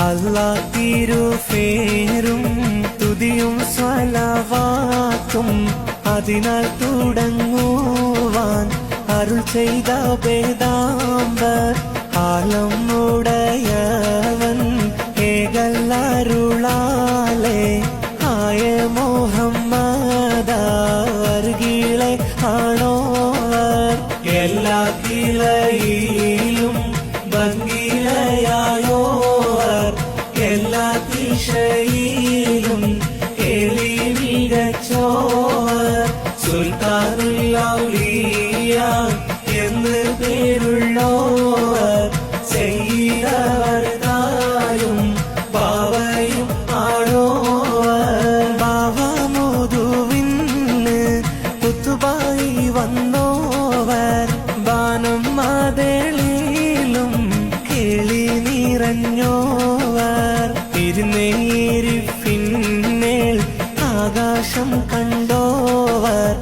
അല്ലാ തിരുഫേരും തുതിയും സ്വലവാത്തും അതിനാൽ തുടങ്ങുവാൻ അരുൾ ചെയ്ത വേദാംബർ ആലം ഉടയവൻ ഏകല്ലരുളാലേ ആയ മുഹമ്മദർഗീളെ ആണോവർ എല്ലാ കിളയിലും ഭംഗിലയായോവർ എല്ലാ ദിശയിലും കേളി മികച്ചോവർ സുൽത്താനുൽ ഔലിയ എന്ന് പേരുള്ളോവർ ചെയ്തവർതായും ബാവയും ആണോവർ ബാവമുതുവിന്ന് കുത്തുബായി വന്നോവർ ബാനം മതളിലും കിളി നിറഞ്ഞോവർ ഇരുന്നേരിപ്പിന്നേൽ ആകാശം കണ്ടോവർ